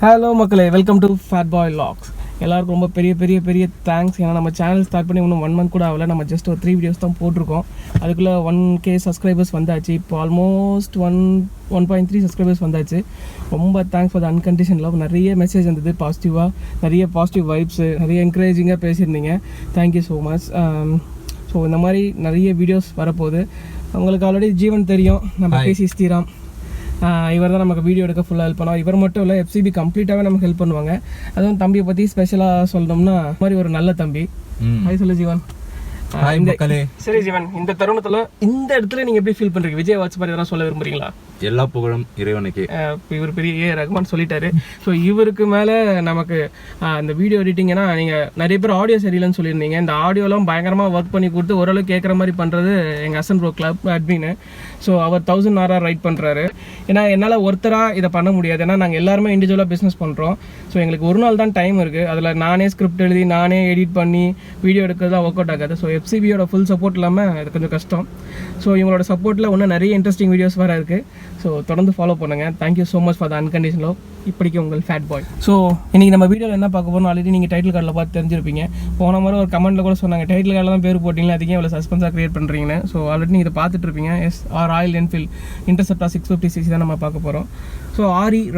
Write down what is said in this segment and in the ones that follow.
Hello மக்களே, welcome to Fatboy Vlogs. எல்லாருக்கும் ரொம்ப பெரிய தேங்க்ஸ். ஏன்னா நம்ம சேனல் ஸ்டார்ட் பண்ணி இன்னும் 1 month கூட ஆகல. நம்ம ஜஸ்ட் ஒரு 3 வீடியோஸ் தான் போட்டிருக்கோம். அதுக்குள்ளே 1K சப்ஸ்கிரைபர்ஸ் வந்தாச்சு. இப்போ ஆல்மோஸ்ட் 1.3 சப்ஸ்கிரைபர்ஸ் வந்தாச்சு. ரொம்ப thanks for the uncondition love. நிறைய மெசேஜ் வந்தது பாசிட்டிவாக, நிறைய பாசிட்டிவ் வைப்ஸு, நிறைய என்கரேஜிங்காக பேசியிருந்தீங்க. Thank you so much. ஸோ இந்த மாதிரி நிறைய வீடியோஸ் வரப்போகுது. உங்களுக்கு ஆல்ரெடி ஜீவன் தெரியும், நம்ம பேசி ஸ்ரீராம். இவர் தான் நமக்கு வீடியோ எடுக்க ஃபுல்லாக ஹெல்ப் பண்ணுவார். இவர் மட்டும் இல்லை, FCB கம்ப்ளீட்டாகவே நமக்கு ஹெல்ப் பண்ணுவாங்க. அதுவும் தம்பியை பற்றி ஸ்பெஷலாக சொல்லணும்னா மாதிரி ஒரு நல்ல தம்பி. ஹாய் சொல்லு ஜீவன். சரி ஜீவன், இந்த தருணத்தில் இந்த இடத்துல நீங்கள் எப்படி ஃபீல் பண்ணுறீங்க? விஜய் வாட்ச் மாதிரி எதனா சொல்ல விரும்புறீங்களா? எல்லா புகழும் இறைவனுக்கு. இவர் பெரிய ரகுமான் சொல்லிட்டாரு. ஸோ இவருக்கு மேலே நமக்கு இந்த வீடியோ எடிட்டிங்னா, நீங்கள் நிறைய பேர் ஆடியோ சரியில்லைன்னு சொல்லியிருந்தீங்க. இந்த ஆடியோலாம் பயங்கரமாக ஒர்க் பண்ணி கொடுத்து ஓரளவுக்கு கேட்குற மாதிரி பண்ணுறது எங்கள் அசன் ப்ரோ கிளப் அட்மின்னு. ஸோ அவர் 1000 hour ரைட் பண்ணுறாரு. ஏன்னா என்னால் ஒருத்தராக இதை பண்ண முடியாது. ஏன்னா நாங்கள் எல்லாருமே இண்டிவிஜுவலாக பிஸ்னஸ் பண்ணுறோம். ஸோ எங்களுக்கு ஒரு நாள் தான் டைம் இருக்குது. அதில் நானே ஸ்கிரிப்ட் எழுதி நானே எடிட் பண்ணி வீடியோ எடுக்கிறதுலாம் ஒர்க் அவுட் ஆகாது. ஸோ FCBயோட ஃபுல் சப்போர்ட் இல்லாமல் அது கொஞ்சம் கஷ்டம். ஸோ இவங்களோட சப்போர்ட்டில் இன்னும் நிறைய இன்ட்ரெஸ்டிங் வீடியோஸ் வர இருக்குது. ஸோ தொடர்ந்து ஃபாலோ பண்ணுங்கள். Thank you so much for the uncondition love. இப்படிக்கு உங்கள் Fatboy. ஸோ இன்றைக்கி நம்ம வீடியோவில் என்ன பார்க்க போகிறோம், ஆல்ரெடி நீங்கள் டைட்டில் கார்டில் பார்த்து தெரிஞ்சிருப்பீங்க. போன மாதிரி ஒரு கமெண்ட்டில் கூட சொன்னாங்க, டைட்டில் கார்டில் தான் பேர் போட்டிங்களா, அதுக்கே இவ்வளோ சஸ்பென்ஸாக க்ரியேட் பண்ணுறீங்கன்னு. ஸோ ஆல்ரெடி நீங்கள் இதை பார்த்துட்டு இருப்பீங்க. ராயல் என்ஃபீல்ட் இன்டர்செப்டார் 650cc தான் நம்ம பார்க்க போகிறோம். ஸோ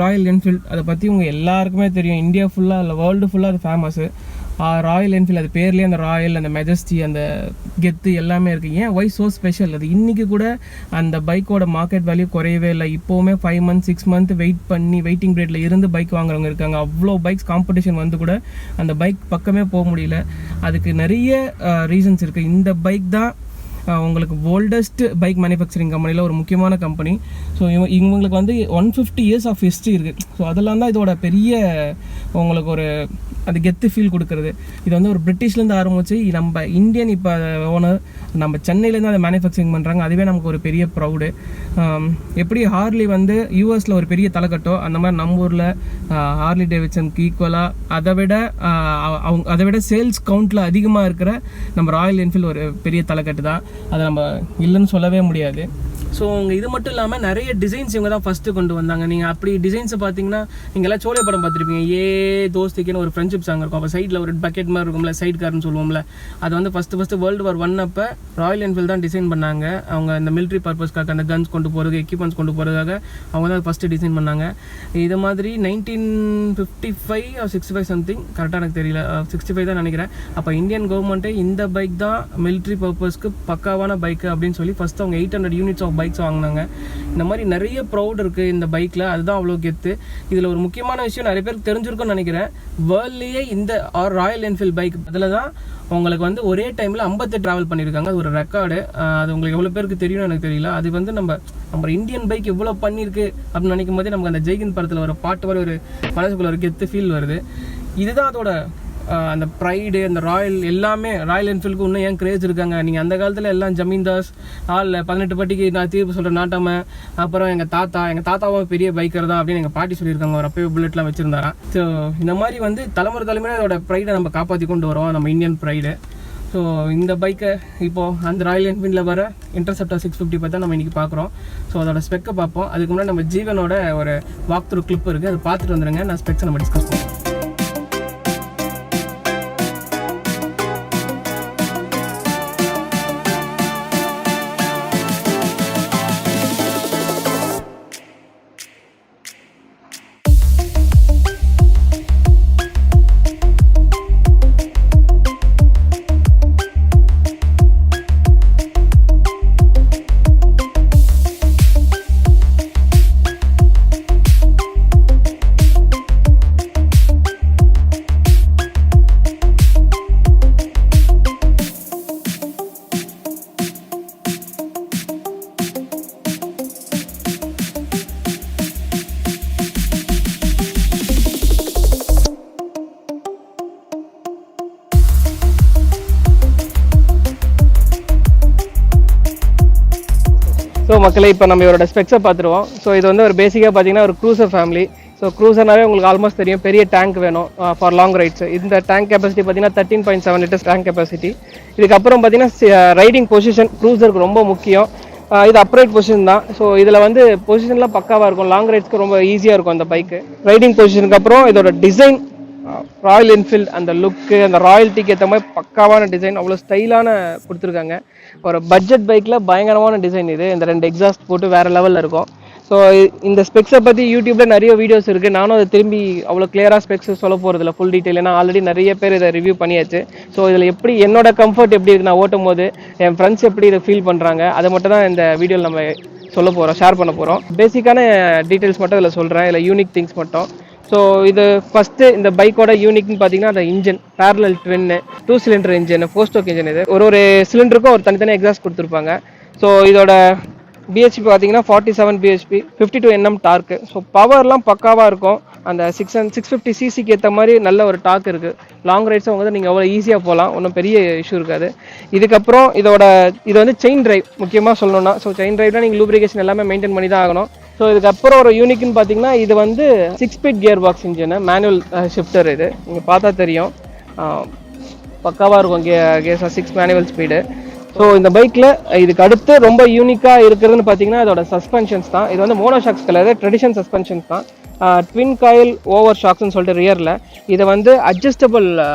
ராயல் என்ஃபீல்ட் அதை பற்றி உங்கள் எல்லாருக்குமே தெரியும். இந்தியா ஃபுல்லாக இல்லை, வேர்ல்டு ஃபுல்லாக அது ஃபேமஸ்ஸு. ராயல் என்ஃபீல்ட் அது பேர்லேயே அந்த ராயல், அந்த மெஜஸ்டி, அந்த கெத்து எல்லாமே இருக்குது. ஏன் ஒய் ஸோ ஸ்பெஷல்? அது இன்றைக்கி கூட அந்த பைக்கோட மார்க்கெட் வேல்யூ குறையவே இல்லை. இப்போவுமே 5 months 6 months வெயிட் பண்ணி வெயிட்டிங் பீரியடில் இருந்து பைக் வாங்குறவங்க இருக்காங்க. அவ்வளோ பைக்ஸ் காம்படிஷன் வந்து கூட அந்த பைக் பக்கமே போக முடியல. அதுக்கு நிறைய ரீசன்ஸ் இருக்குது. இந்த பைக் தான் உங்களுக்கு ஓல்டஸ்ட் பைக் மேனுஃபேக்சரிங் கம்பெனியில் ஒரு முக்கியமான கம்பெனி. ஸோ இவங்களுக்கு வந்து 150 years ஆஃப் ஹிஸ்ட்ரி இருக்குது. ஸோ அதெல்லாம் தான் இதோட பெரிய உங்களுக்கு ஒரு அது கெத்து ஃபீல் கொடுக்குறது. இது வந்து ஒரு பிரிட்டிஷ்லேருந்து ஆரம்பிச்சு நம்ம இந்தியன் இப்போ ஓனர் நம்ம சென்னையிலேருந்து அதை மேனுஃபேக்சரிங் பண்ணுறாங்க. அதுவே நமக்கு ஒரு பெரிய ப்ரௌடு. எப்படி ஹார்லி வந்து யூஎஸில் ஒரு பெரிய தலைக்கட்டோ, அந்த மாதிரி நம்ம ஊரில் ஹார்லி டேவிட்சனுக்கு ஈக்குவலாக அதை விட சேல்ஸ் கவுண்டில் அதிகமாக இருக்கிற நம்ம ராயல் என்ஃபீல்டு ஒரு பெரிய தலைக்கட்டு தான். அதை நம்ம இல்லைன்னு சொல்லவே முடியாது. ஸோ அவங்க இது மட்டும் இல்லாமல் நிறைய டிசைன்ஸ் இவங்க தான் ஃபஸ்ட்டு கொண்டு வந்தாங்க. நீங்கள் அப்படி டிசைன்ஸை பார்த்தீங்கன்னா, நீங்கள் எல்லாம் சோலை படம் பார்த்துருப்பீங்க. தோஸ்திக்குன்னு ஒரு ஃப்ரெண்ட்ஷிப் சாங் இருக்கும். அப்போ சைடில் ஒரு பக்கெட் மாதிரி இருக்கும்ல, சைட் கார்னு சொல்லுவோம்ல. அது வந்து ஃபஸ்ட்டு World War I அப்போ ராயல் என்ஃபீல்டு தான் டிசைன் பண்ணாங்க. அவங்க அந்த மிலிட்ரி பர்பஸ்க்காக அந்த கன்ஸ் கொண்டு போகிறது, எக்யூப்மெண்ட்ஸ் கொண்டு போகிறதுக்காக அவங்க தான் ஃபஸ்ட்டு டிசைன் பண்ணாங்க. இது மாதிரி 1955 or 65 சம்திங், கரெக்டாக எனக்கு தெரியல, 65 தான் நினைக்கிறேன். அப்போ இந்தியன் கவர்மெண்ட்டே இந்த பைக் தான் மிலிட்ரி பர்பஸ்க்கு பக்காவான பைக்கு அப்படின்னு சொல்லி ஃபஸ்ட்டு அவங்க 800 units ஆஃப் பைக்ஸ் வாங்கினாங்க. இந்த மாதிரி நிறைய ப்ரௌட் இருக்குது இந்த பைக்கில். அதுதான் அவ்வளோ கெத்து. இதில் ஒரு முக்கியமான விஷயம் நிறைய பேருக்கு தெரிஞ்சிருக்கும்னு நினைக்கிறேன். வேர்ல்ட்லேயே இந்த ராயல் என்ஃபீல்டு பைக் அதில் தான் உங்களுக்கு வந்து ஒரே டைமில் 58 ட்ராவல் பண்ணியிருக்காங்க. அது ஒரு ரெக்கார்டு. அது உங்களுக்கு எவ்வளோ பேருக்கு தெரியும்னு எனக்கு தெரியல. அது வந்து நம்ம இந்தியன் பைக் எவ்வளோ பண்ணியிருக்கு அப்படின்னு நினைக்கும் போதே நமக்கு அந்த ஜெய்ஹிந்த் படத்தில் ஒரு பாட்டு வர ஒரு மனசுக்குள்ள ஒரு கெத்து ஃபீல் வருது. இதுதான் அதோட அந்த ப்ரைடு, அந்த ராயல் எல்லாமே. ராயல் என்ஃபீல்டுக்கு இன்னும் ஏன் கிரேஸ் இருக்காங்க? நீங்கள் அந்த காலத்தில் எல்லாம் ஜமீன்தாஸ் 18 பட்டிக்கு நான் தீர்ப்பு சொல்கிற நாட்டாம, அப்புறம் எங்கள் தாத்தாவும் பெரிய பைக்கர் தான் அப்படின்னு எங்கள் பாட்டி சொல்லியிருக்காங்க. அவர் அப்பவே புல்லட்லாம் வச்சுருந்தாரா. ஸோ இந்த மாதிரி வந்து தலைமுறை அதோட ப்ரைடை நம்ம காப்பாற்றி கொண்டு வரோம், நம்ம இந்தியன் ப்ரைடு. ஸோ இந்த பைக்கை இப்போது அந்த ராயல் என்ஃபீல்டில் வர இன்டர்செப்டார் 650 பற்றி தான் நம்ம இன்றைக்கி பார்க்குறோம். ஸோ அதோட ஸ்பெக்கை பார்ப்போம். அதுக்கு முன்னாடி நம்ம ஜீவனோட ஒரு வாக் த்ரூ கிளிப் இருக்குது, அதை பார்த்துட்டு வந்துடுங்க. நான் ஸ்பெக்ஸை நம்ம டிஸ்கஸ் பண்ணுவோம். ஸோ மக்களே, இப்போ நம்ம இவரோட ஸ்பெக்ஸை பார்த்துருவோம். ஸோ இது வந்து ஒரு பேசிக்காக பார்த்தீங்கன்னா ஒரு க்ரூசர் ஃபேமிலி. ஸோ க்ரூசர்னாவே உங்களுக்கு ஆல்மோஸ்ட் தெரியும், பெரிய டேங்க் வேணும் ஃபார் லாங் ரைட்ஸ். இந்த டேங்க் கெப்பாசிட்டி பார்த்தீங்கன்னா 13.7 liters டேங்க் கெப்பாசிட்டி. இதுக்கப்புறம் பார்த்தீங்கன்னா ரைடிங் பொசிஷன் க்ரூசருக்கு ரொம்ப முக்கியம். இது அப்ரைட் பொசிஷன் தான். ஸோ இதில் வந்து பொசிஷன்லாம் பக்காவாக இருக்கும். லாங் ரைட்ஸ்க்கு ரொம்ப ஈஸியாக இருக்கும் அந்த பைக்கு. ரைடிங் பொசிஷனுக்கு அப்புறம் இதோட டிசைன் ராயல் என்ஃபீல்டு அந்த லுக்கு அந்த ராயல்ட்டிக்கு ஏற்ற மாதிரி பக்காவான டிசைன், அவ்வளோ ஸ்டைலான கொடுத்துருக்காங்க. ஒரு பட்ஜெட் பைக்கில் பயங்கரமான டிசைன் இது. இந்த 2 எக்ஸாஸ்ட் போட்டு வேறு லெவலில் இருக்கும். ஸோ இந்த ஸ்பெக்ஸை பற்றி யூடியூப்பில் நிறைய வீடியோஸ் இருக்குது. நானும் அதை திரும்பி அவ்வளோ கிளியராக ஸ்பெக்ஸ் சொல்ல போகிறதில்ல ஃபுல் டீட்டெயில், ஏன்னா ஆல்ரெடி நிறைய பேர் இதை ரிவ்யூ பண்ணியாச்சு. ஸோ இதில் எப்படி என்னோட கம்ஃபர்ட் எப்படி இருக்குது நான் ஓட்டும் போது, என் ஃப்ரெண்ட்ஸ் எப்படி இதை ஃபீல் பண்ணுறாங்க, அதை மட்டும் தான் இந்த வீடியோவில் நம்ம சொல்ல போகிறோம், ஷேர் பண்ண போகிறோம். பேசிக்கான டீட்டெயில்ஸ் மட்டும் இதில் சொல்கிறேன், இல்லை யூனிக் திங்ஸ் மட்டும். ஸோ இது ஃபஸ்ட்டு இந்த பைக்கோட யூனிக்னு பார்த்தீங்கன்னா அந்த engine parallel twin 2 cylinder engine, 4 stroke engine. இது ஒரு சிலிண்டருக்கும் ஒரு தனித்தனி எக்ஸாஸ்ட் கொடுத்துருப்பாங்க. ஸோ இதோட பிஹெச்பி பார்த்தீங்கன்னா 47 பிஹெச்பி, 52 Nm டார்க்கு. ஸோ பவர்லாம் பக்காவாக இருக்கும். அந்த 650 சிசிக்கு ஏற்ற மாதிரி நல்ல ஒரு டார்க் இருக்குது. லாங் ரைட்ஸும் வந்து நீங்கள் அவ்வளோ ஈஸியாக போகலாம், ஒன்றும் பெரிய இஷ்யூ இருக்காது. இதுக்கப்புறம் இது வந்து செயின் டிரைவ் முக்கியமாக சொல்லணும்னா. ஸோ செயின் டிரைவ்னா நீங்கள் லூப்ரிகேஷன் எல்லாமே மெயின்டைன் பண்ணி தான் ஆகணும். ஸோ இதுக்கப்புறம் ஒரு யூனிக்னு பார்த்தீங்கன்னா இது வந்து 6 speed gear box engine, manual shifter. இது நீங்கள் பார்த்தா தெரியும், பக்காவாக இருக்கும். கேஸாக 6 மேனுவல் ஸ்பீடு. ஸோ இந்த பைக்கில் இதுக்கு அடுத்து ரொம்ப யூனிக்காக இருக்கிறதுன்னு பார்த்தீங்கன்னா இதோட சஸ்பென்ஷன்ஸ் தான். இது வந்து மோனோஷாக்ஸ் கிடையாது, ட்ரெடிஷன் சஸ்பென்ஷன்ஸ் தான். ட்வின் காயில் ஓவர் ஷாக்ஸ்ன்னு சொல்லிட்டு ரியரில் இதை வந்து அட்ஜஸ்டபிள்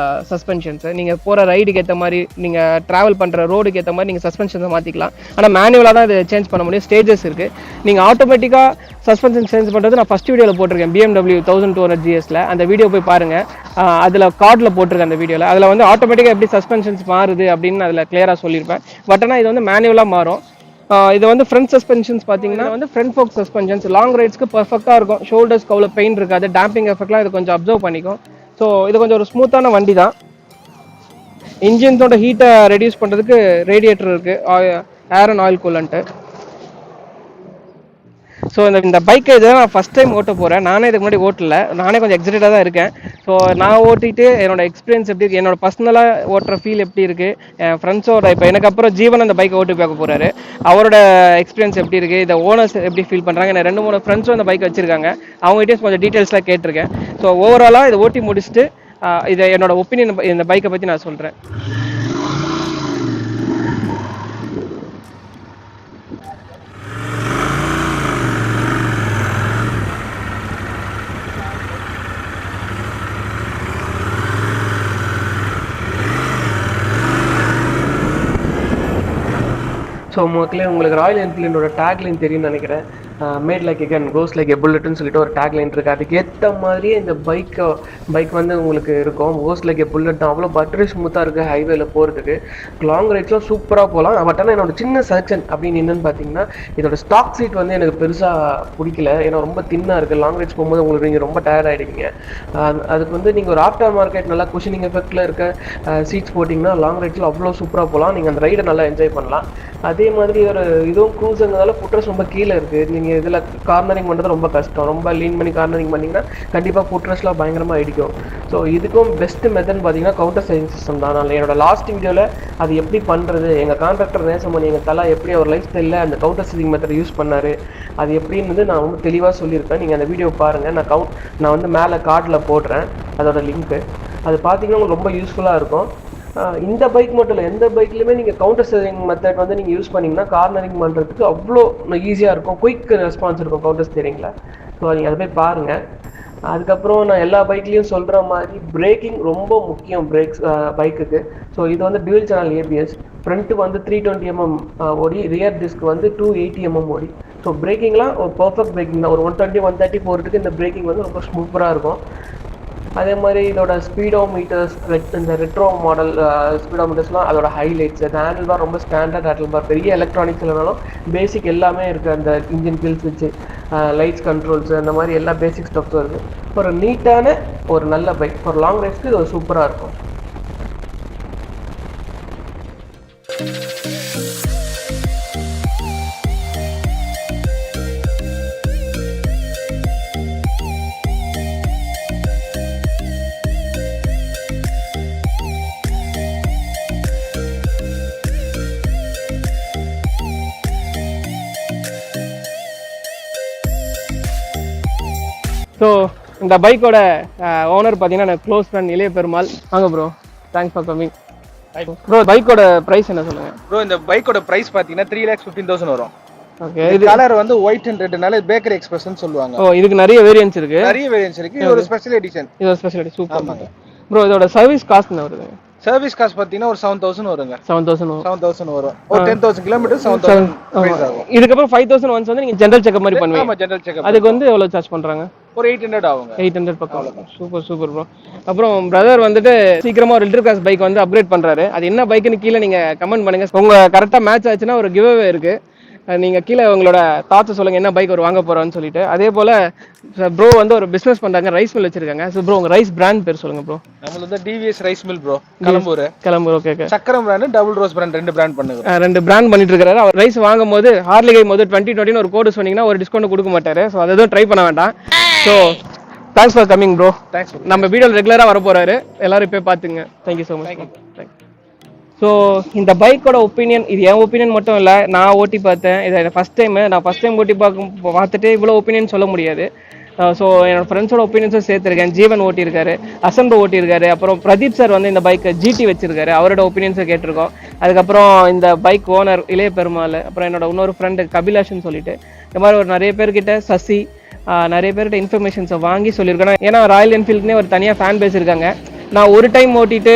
சஸ்பென்ஷன்ஸு. நீங்கள் போகிற ரைடுக்கு ஏற்ற மாதிரி, நீங்கள் ட்ராவல் பண்ணுற ரோடுக்கு ஏற்ற மாதிரி நீங்கள் சஸ்பென்ஷன்ஸை மாற்றிக்கலாம். ஆனால் மேனுவலாக தான் இது சேஞ்ச் பண்ண முடியும். ஸ்டேஜஸ் இருக்குது. நீங்கள் ஆட்டோமேட்டிக்காக சஸ்பென்ஷன் சேஞ்ச் பண்ணுறது நான் ஃபஸ்ட் வீடியோவில் போட்டிருக்கேன், BMW 1200 GSல. அந்த வீடியோ போய் பாருங்கள். அதில் கார்டில் போட்டிருக்கேன் அந்த வீடியோவில். அதில் வந்து ஆட்டோமேட்டிக்காக எப்படி சஸ்பென்ஷன்ஸ் மாறுது அப்படின்னு அதில் கிளியராக சொல்லியிருப்பேன். பட் ஆனால் இது வந்து மேனுவலாக மாறும். இது வந்து ஃப்ரண்ட் சஸ்பென்ஷன்ஸ் பார்த்தீங்கன்னா வந்து ஃப்ரண்ட் ஃபோக் சஸ்பென்ஷன்ஸ் லாங் ரைட்ஸ்க்கு பர்ஃபெக்டாக இருக்கும். ஷோல்டர்ஸ்க்கு அவ்வளோ பெயின் இருக்காது. டேம்பிங் எஃபெக்ட்லாம் இது கொஞ்சம் அப்சர்வ் பண்ணிக்கும். ஸோ இது கொஞ்சம் ஒரு ஸ்மூத்தான வண்டி தான். இன்ஜின்ஸோட ஹீட்டை ரெடியூஸ் பண்ணுறதுக்கு ரேடியேட்டர் இருக்குது, ஏர் அண்ட் ஆயில் கூலண்ட்டு. ஸோ இந்த பைக்கை இதை நான் ஃபஸ்ட் டைம் ஓட்ட போகிறேன். நானே இதுக்கு முன்னாடி ஓட்டல, நானே கொஞ்சம் எக்ஸைட்டடாக தான் இருக்கேன். ஸோ நான் ஓட்டிட்டு என்னோட எக்ஸ்பீரியன்ஸ் எப்படி இருக்குது, என்னோட பர்சனலாக ஓட்டுற ஃபீல் எப்படி இருக்குது, என் ஃப்ரெண்ட்ஸோட இப்போ எனக்கு அப்புறம் ஜீவன் அந்த பைக்கை ஓட்டி பார்க்க போகிறாரு, அவரோட எக்ஸ்பீரியன்ஸ் எப்படி இருக்குது, இதை ஓனர்ஸ் எப்படி ஃபீல் பண்ணுறாங்க. நான் 2-3 ஃப்ரெண்ட்ஸும் அந்த பைக் வச்சுருக்காங்க, அவங்ககிட்டயும் கொஞ்சம் டீட்டெயில்ஸ்லாம் கேட்டிருக்கேன். ஸோ ஓவராலாக இதை ஓட்டி முடிச்சுட்டு இதை என்னோட ஒப்பீனியன் இந்த பைக்கை பற்றி நான் சொல்கிறேன். ஸோ மக்களே, உங்களுக்கு ராயல் என்ஃபீல்டோட டேக்லைன் தெரியும்னு நினைக்கிறேன். Made like a gun goes like a புல்லட்னு சொல்லிட்டு ஒரு டேக்லைன் இருக்குது. அதுக்கு ஏற்ற மாதிரியே இந்த பைக் வந்து உங்களுக்கு இருக்கும். கோஸ் லைக் எ புல்லட் தான். அவ்வளோ பட்டரி ஸ்மூத்தாக இருக்குது ஹைவேல போகிறதுக்கு. லாங் ரைட்ஸ்லாம் சூப்பராக போகலாம். பட் ஆனால் என்னோட சின்ன செலக்ஷன் அப்படின்னு என்னென்னு பார்த்தீங்கன்னா, இதோட ஸ்டாக் சீட் வந்து எனக்கு பெருசாக பிடிக்கல. ஏன்னா ரொம்ப தின்னாக இருக்குது. லாங் ரைட்ஸ் போகும்போது உங்களுக்கு நீங்கள் ரொம்ப டயர்ட் ஆகிடுவீங்க. அதுக்கு வந்து நீங்கள் ஒரு ஆஃப்டர் மார்க்கெட் நல்லா குஷனிங் எஃபெக்டில் இருக்க சீட்ஸ் போட்டிங்கன்னா லாங் ரைட்ஸில் அவ்வளோ சூப்பராக போகலாம். நீங்கள் அந்த ரைடை நல்லா என்ஜாய் பண்ணலாம். அதே மாதிரி ஒரு இதுவும் க்ரூஸுங்கிறதால ஃபுட்ரஸ் ரொம்ப கீழே இருக்குது. நீங்கள் இதில் கார்னரிங் பண்ணுறது ரொம்ப கஷ்டம். ரொம்ப லீன் பண்ணி கார்னரிங் பண்ணிங்கன்னா கண்டிப்பாக ஃபுட்ரஸ்லாம் பயங்கரமாக அடிக்கும். ஸோ இதுக்கும் பெஸ்ட் மெத்தட்னு பார்த்தீங்கன்னா கவுண்டர் சைடிங் சிஸ்டம் தான். நான் என்னோட லாஸ்ட் வீடியோவில் அது எப்படி பண்ணுறது, எங்கள் கான்ட்ராக்டர் நேசமணி எங்கள் தலா எப்படி அவர் லைஃப் ஸ்டைலில் அந்த கவுண்டர் சைடிங் மெத்தட் யூஸ் பண்ணார், அது எப்படின்னு நான் ரொம்ப தெளிவாக சொல்லியிருப்பேன். நீங்கள் அந்த வீடியோ பாருங்கள். நான் வந்து மேலே கார்டில் போடுறேன் அதோட லிங்க்கு. அது பார்த்தீங்கன்னா உங்களுக்கு ரொம்ப யூஸ்ஃபுல்லாக இருக்கும். இந்த பைக் மட்டும் இல்லை, எந்த பைக்லையுமே நீங்கள் கவுண்டர் ஸ்டீரிங் மெத்தட் வந்து நீங்கள் யூஸ் பண்ணிங்கன்னா கார்னரிங் பண்ணுறதுக்கு அவ்வளோ ஈஸியாக இருக்கும். குயிக் ரெஸ்பான்ஸ் இருக்கும் கவுண்டர் ஸ்டீரிங்கில். ஸோ நீங்கள் அதை போய் பாருங்கள். அதுக்கப்புறம் நான் எல்லா பைக்லேயும் சொல்கிற மாதிரி பிரேக்கிங் ரொம்ப முக்கியம் பைக்குக்கு. ஸோ இது வந்து டியூவல் சேனல் ABS. ஃப்ரண்ட்டு வந்து 320 mm ஓடி, ரியர் டிஸ்க் வந்து 280 mm ஓடி. ஸோ பிரேக்கிங்லாம் ஒரு பர்ஃபெக்ட் பிரேக்கிங் தான். ஒரு 120-130 போகிறதுக்கு இந்த பிரேக்கிங் வந்து ரொம்ப ஸ்மூப்பராக இருக்கும். அதே மாதிரி இதோட ஸ்பீடோமீட்டர்ஸ், இந்த ரெட்ரோ மாடல் ஸ்பீடோமீட்டர்ஸ்லாம் அதோட ஹைலைட்ஸ். அந்த ஹேண்டில் பார் ரொம்ப ஸ்டாண்டர்ட் ஹேண்டில் பார், பெரிய எலக்ட்ரானிக்ஸ் இல்லைனாலும் பேசிக் எல்லாமே இருக்குது. அந்த இன்ஜின் கில் ஸ்விட்ச், லைட்ஸ் கண்ட்ரோல்ஸ், அந்த மாதிரி எல்லா பேசிக் ஸ்டப்ஸும் இருக்குது. ஒரு நீட்டான ஒரு நல்ல பைக், ஒரு லாங் ரைட்ஸ்க்கு இது ஒரு சூப்பராக இருக்கும். ஸோ இந்த பைக்கோட ஓனர் பார்த்தீங்கன்னா எனக்கு க்ளோஸ் ஃப்ரெண்ட் இளைய பெருமாள். வாங்க bro, thanks for coming. Bro பைக்கோட ப்ரைஸ் என்ன சொல்லுங்கள்? ப்ரோ இந்த பைக்கோட ப்ரைஸ் பார்த்தீங்கன்னா 3,15,000 வரும். ஓகே. இது கலர் வந்து ஒயிட் அண்ட் ரெட்னால பேக்கரி எக்ஸ்பிரஸ்னு சொல்லுவாங்க. ஓ இதுக்கு நிறைய வேரியன்ட்ஸ் இருக்கு. நிறைய வேரியன்ட்ஸ் இருக்கு. இது ஒரு ஸ்பெஷல் எடிஷன். இது ஒரு ஸ்பெஷல் எடிஷன். சூப்பர். ஆமாங்க ப்ரோ. இதோட சர்வீஸ் காஸ்ட் என்ன வருது? சர்வீஸ் காஸ்ட் பாத்தீங்கன்னா ஒரு 7000 வருங்க. 7000 வரும். ஒரு 10000 கிலோமீட்டர் 7000 பிரைஸ் ஆகும். இதுக்கு அப்புறம் 5000 ஒன்ஸ் வந்து நீங்க ஜெனரல் செக்கப் மாதிரி பண்ணுவீங்க. ஆமா ஜெனரல் செக்கப். அதுக்கு வந்து எவ்வளவு சார்ஜ் பண்றாங்க? ஒரு 800 ஆகுங்க. 800 பக்கம். Super bro. அப்புறம் பிரதர் வந்துட்டு சீக்கிரமா ஒரு லிட்டர் கிராஸ் பைக் வந்து அப்கிரேட் பண்றாரு. அது என்ன பைக்னு கீழே நீங்க கமெண்ட் பண்ணுங்க. உங்க கரெக்டா மேட்ச் ஆச்சுன்னா ஒரு கிவ் அவே இருக்கு. நீங்க கீழே உங்களோட தாட்ஸ் சொல்லுங்க என்ன பைக் ஒரு வாங்க போறோம்னு சொல்லிட்டு. அதே போல ப்ரோ வந்து ஒரு பிசினஸ் பண்றாங்க, ரைஸ் மில் வச்சிருக்காங்க. சோ ப்ரோ உங்க ரைஸ் பிராண்ட் பேர் சொல்லுங்க ப்ரோ. நம்மளது வந்து TVS rice mill bro, Kalambur. Okay. சக்கரம் பிராண்ட், டபுள் ரோஸ் பிராண்ட், ரெண்டு பிராண்ட் பண்ணுங்க. ரெண்டு பிராண்ட் பண்ணிட்டு இருக்காரு. அவர் ரைஸ் வாங்கும்போது ஹார்லிகை போது 2020 ஒரு கோட் சொன்னீங்கன்னா ஒரு டிஸ்கவுண்ட் கொடுக்க மாட்டாரு. சோ அதை ட்ரை பண்ண வேண்டாம். So thanks for coming bro. நம்ம வீடியோல ரெகுலரா வர போறாரு, எல்லாரும் போய் பாத்துங்க. Thank you so much. ஸோ இந்த பைக்கோட ஒப்பீனியன், இது என் ஒப்பீனியன் மட்டும் இல்லை, நான் ஓட்டி பார்த்தேன். இதை ஃபஸ்ட் டைம் ஓட்டி பார்த்துட்டு இவ்வளோ ஒப்பீனியன் சொல்ல முடியாது. ஸோ என்னோட ஃப்ரெண்ட்ஸோட ஒப்பீனியன்ஸும் சேர்த்துருக்கேன். ஜீவன் ஓட்டியிருக்காரு, அசன்பு ஓட்டியிருக்காரு, அப்புறம் பிரதீப் சார் வந்து இந்த பைக்கை ஜிடி வச்சிருக்காரு, அவரோட ஒப்பீனியன்ஸை கேட்டிருக்கோம். அதுக்கப்புறம் இந்த பைக் ஓனர் இளைய பெருமாள், அப்புறம் என்னோட இன்னொரு ஃப்ரெண்டு கபிலாஷ்னு சொல்லிட்டு, இந்த மாதிரி ஒரு நிறைய பேர்கிட்ட சசி நிறைய பேர்கிட்ட இன்ஃபர்மேஷன்ஸை வாங்கி சொல்லியிருக்கேன். ஏன்னா ராயல் என்ஃபீல்டுனே ஒரு தனியாக ஃபேன் பேஸ் இருக்காங்க. நான் ஒரு டைம் ஓட்டிட்டு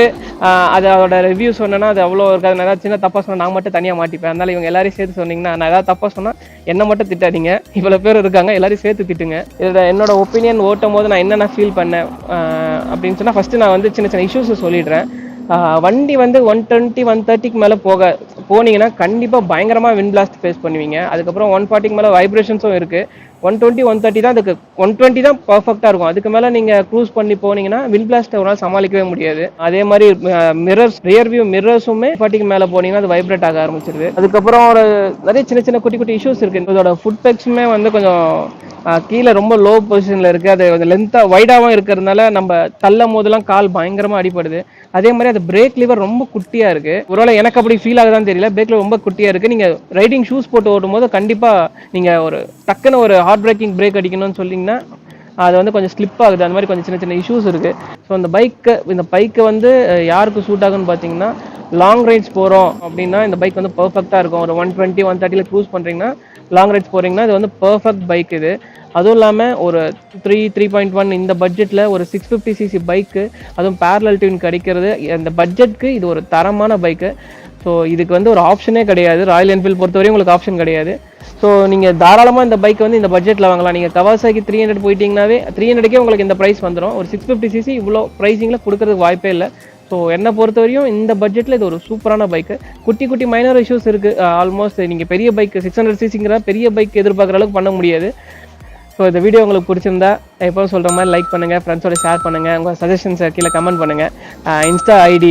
அதோட ரிவ்யூ சொன்னேன்னா அது அவ்வளோ இருக்காது. நான் ஏதாவது சின்ன தப்பாக சொன்னால் நான் மட்டும் தனியாக மாட்டிப்பேன். அதனால இவங்க எல்லாரையும் சேர்த்து சொன்னீங்கன்னா, நான் ஏதாவது தப்பாக சொன்னால் என்னை மட்டும் திட்டாதீங்க, இவ்வளோ பேர் இருக்காங்க, எல்லாரையும் சேர்த்து திட்டுங்க. இதில் என்னோட ஒப்பீனியன் ஓட்டும் போது நான் என்னென்ன ஃபீல் பண்ணேன் அப்படின்னு சொன்னால், ஃபஸ்ட்டு நான் வந்து சின்ன சின்ன இஷ்யூஸை சொல்லிடுறேன். வண்டி வந்து 120 130க்கு மேலே போனீங்கன்னா கண்டிப்பாக பயங்கரமாக விண்ட் பிளாஸ்ட் ஃபேஸ் பண்ணுவீங்க. அதுக்கப்புறம் 140க்கு மேலே வைப்ரேஷன்ஸும் இருக்குது. 120 130 தான், அதுக்கு 120 தான் பர்ஃபெக்டாக இருக்கும். அதுக்கு மேலே நீங்கள் க்ரூஸ் பண்ணி போனீங்கன்னா விண்ட் பிளாஸ்ட்டை ஒரு நாள் சமாளிக்கவே முடியாது. அதே மாதிரி மிரர்ஸ், ரியர் வியூ மிரர்ஸுமே 40க்கு மேலே போனீங்கன்னா அது வைப்ரேட் ஆக ஆரம்பிச்சிருது. அதுக்கப்புறம் ஒரு நிறைய சின்ன சின்ன குட்டி குட்டி இஷ்யூஸ் இருக்குது. இதோட ஃபுட் பெக்ஸுமே வந்து கொஞ்சம் கீழே ரொம்ப லோ பொசிஷனில் இருக்குது. அது கொஞ்சம் லென்த்தாக வைடாகவும் இருக்கிறதுனால நம்ம தள்ளும் போதெல்லாம் கால் பயங்கரமாக அடிப்படுது. அதே மாதிரி அது பிரேக் லிவர் ரொம்ப குட்டியாக இருக்குது. ஒருவேளை எனக்கு அப்படி ஃபீல் ஆகுதான்னு தெரியல, பிரேக் லிவர் ரொம்ப குட்டியாக இருக்குது. நீங்கள் ரைடிங் ஷூஸ் போட்டு ஓட்டும் போது கண்டிப்பாக நீங்கள் ஒரு டக்குன்னு ஒரு ஹார்ட் பிரேக்கிங் பிரேக் அடிக்கணும்னு சொல்லிங்கன்னா அது வந்து கொஞ்சம் ஸ்லிப் ஆகுது. அந்த மாதிரி கொஞ்சம் சின்ன சின்ன இஷ்யூஸ் இருக்குது. ஸோ இந்த பைக்கை வந்து யாருக்கு சூட் ஆகுன்னு பார்த்தீங்கன்னா, லாங் ரைட்ஸ் போகிறோம் அப்படின்னா இந்த பைக் வந்து பர்ஃபெக்டாக இருக்கும். ஒரு 120 130 க்ரூஸ் பண்ணுறீங்கன்னா, லாங் ரைட்ஸ் போகிறீங்கன்னா இது வந்து பர்ஃபெக்ட் பைக் இது. அதுவும் இல்லாமல் ஒரு 3.1 இந்த பட்ஜெட்டில் ஒரு 650cc பைக்கு, அதுவும் பேரலல் டியூன் கிடைக்கிறது அந்த பட்ஜெட்க்கு இது ஒரு தரமான பைக்கு. ஸோ இதுக்கு வந்து ஒரு ஆப்ஷனே கிடையாது. ராயல் என்ஃபீல்டு பொறுத்தவரையும் உங்களுக்கு ஆப்ஷன் கிடையாது. ஸோ நீங்கள் தாராளமாக இந்த பைக் வந்து இந்த பட்ஜெட்டில் வாங்கலாம். நீங்கள் கவாசாக்கி 300 போயிட்டீங்கன்னாவே 300க்கே உங்களுக்கு இந்த ப்ரைஸ் வந்துடும். ஒரு 650cc இவ்வளோ ப்ரைஸிங்கில் கொடுக்கறதுக்கு வாய்ப்பே இல்லை. ஸோ என்னை பொறுத்தவரையும் இந்த பட்ஜெட்டில் இது ஒரு சூப்பரான பைக்கு. குட்டி குட்டி மைனர் இஷ்யூஸ் இருக்குது. ஆல்மோஸ்ட் நீங்கள் பெரிய பைக் 600cc பெரிய பைக் எதிர்பார்க்குற அளவுக்கு பண்ண முடியாது. ஸோ இந்த வீடியோ உங்களுக்கு பிடிச்சிருந்தா எப்போவும் சொல்கிற மாதிரி லைக் பண்ணுங்கள், ஃப்ரெண்ட்ஸோட ஷேர் பண்ணுங்கள், உங்கள் சஜஷன்ஸை கீழே கமெண்ட் பண்ணுங்கள்.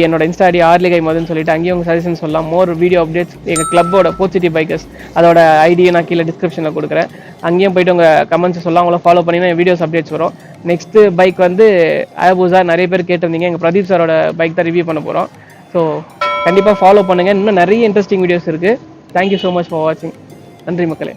என்னோட இன்ஸ்டா ஐடி ஆர்லிகை மதுன்னு சொல்லிட்டு அங்கேயும் உங்கள் சஜஷன் சொல்லலாம். மோர் வீடியோ அப்டேட்ஸ் எங்கள் கிளப்போட போச்சிட்டி பைக்கர்ஸ் அதோட ஐடியை நான் கீழே டிஸ்கிரிப்ஷனில் கொடுக்குறேன். அங்கேயும் போய்ட்டு உங்கள் கமெண்ட்ஸ் சொல்லலாம். அவங்கள ஃபாலோ பண்ணிங்கன்னா வீடியோஸ் அப்டேட்ஸ் வரும். நெக்ஸ்ட்டு பைக் வந்து ஆபூசா நிறைய பேர் கேட்டிருந்தீங்க. எங்கள் பிரதீப் சாரோட பைக் தான் ரிவ்யூ பண்ண போகிறோம். ஸோ கண்டிப்பாக ஃபாலோ பண்ணுங்கள். இன்னும் நிறைய இன்ட்ரெஸ்டிங் வீடியோஸ் இருக்குது. தேங்க்யூ ஸோ மச் ஃபார் வாட்சிங். நன்றி மக்களே.